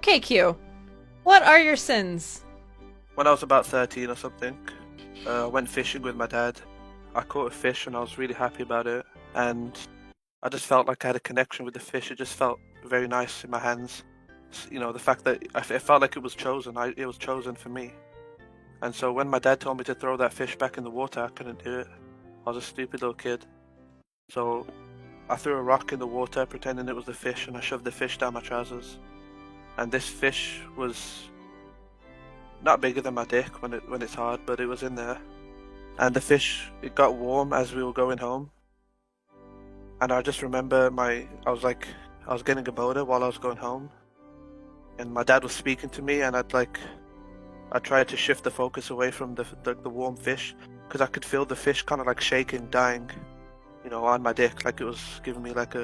Okay, Q. What are your sins? When I was about 13 or something, I went fishing with my dad. I caught a fish and I was really happy about it. And I just felt like I had a connection with the fish. It just felt very nice in my hands. You know, the fact that it felt like it was chosen. It was chosen for me. And so when my dad told me to throw that fish back in the water, I couldn't do it. I was a stupid little kid. So I threw a rock in the water pretending it was the fish, and I shoved the fish down my trousers. And this fish was not bigger than my dick when it's hard, but it was in there. And the fish, it got warm as we were going home. And I just remember I was getting a boner while I was going home. And my dad was speaking to me, and I tried to shift the focus away from the warm fish, because I could feel the fish kind of like shaking, dying, you know, on my dick, like it was giving me like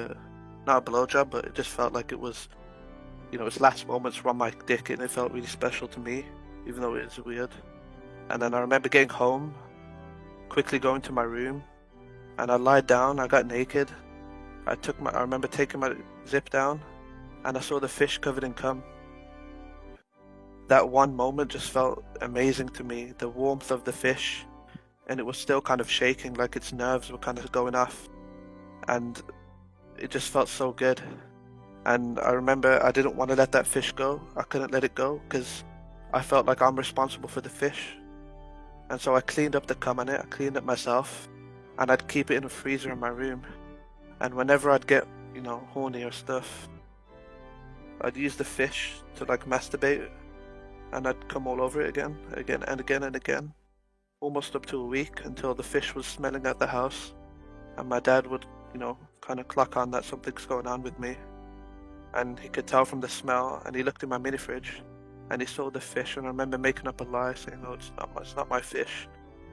not a blowjob, but it just felt like it was, you know, its last moments were on my dick, and it felt really special to me, even though it was weird. And then I remember getting home, quickly going to my room, and I lied down, I got naked. I remember taking my zip down, and I saw the fish covered in cum. That one moment just felt amazing to me, the warmth of the fish, and it was still kind of shaking, like its nerves were kind of going off, and it just felt so good. And I remember I didn't want to let that fish go. I couldn't let it go because I felt like I'm responsible for the fish. And so I cleaned up the cum on it, I cleaned it myself, and I'd keep it in a freezer in my room. And whenever I'd get, you know, horny or stuff, I'd use the fish to like masturbate, and I'd come all over it again and again, almost up to a week, until the fish was smelling at the house, and my dad would, you know, kind of clock on that something's going on with me, and he could tell from the smell, and he looked in my mini fridge, and he saw the fish, and I remember making up a lie, saying, "No, it's not my fish.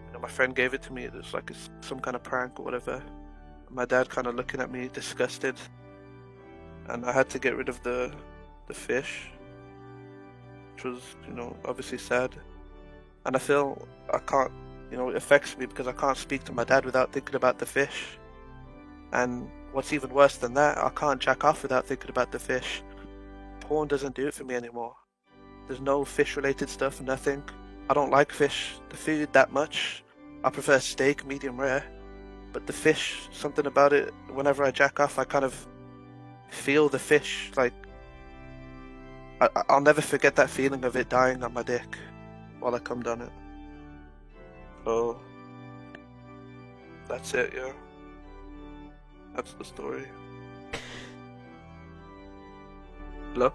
You know, my friend gave it to me. It's like it's some kind of prank or whatever." And my dad kind of looking at me, disgusted, and I had to get rid of the fish, which was, you know, obviously sad. And I feel I can't, you know, it affects me because I can't speak to my dad without thinking about the fish. And what's even worse than that, I can't jack off without thinking about the fish. Porn doesn't do it for me anymore. There's no fish related stuff, nothing. I don't like fish, the food, that much. I prefer steak, medium rare. But the fish, something about it, whenever I jack off, I kind of feel the fish, like, I'll never forget that feeling of it dying on my dick while I cummed on it. So, that's it, yeah. That's the story. Hello?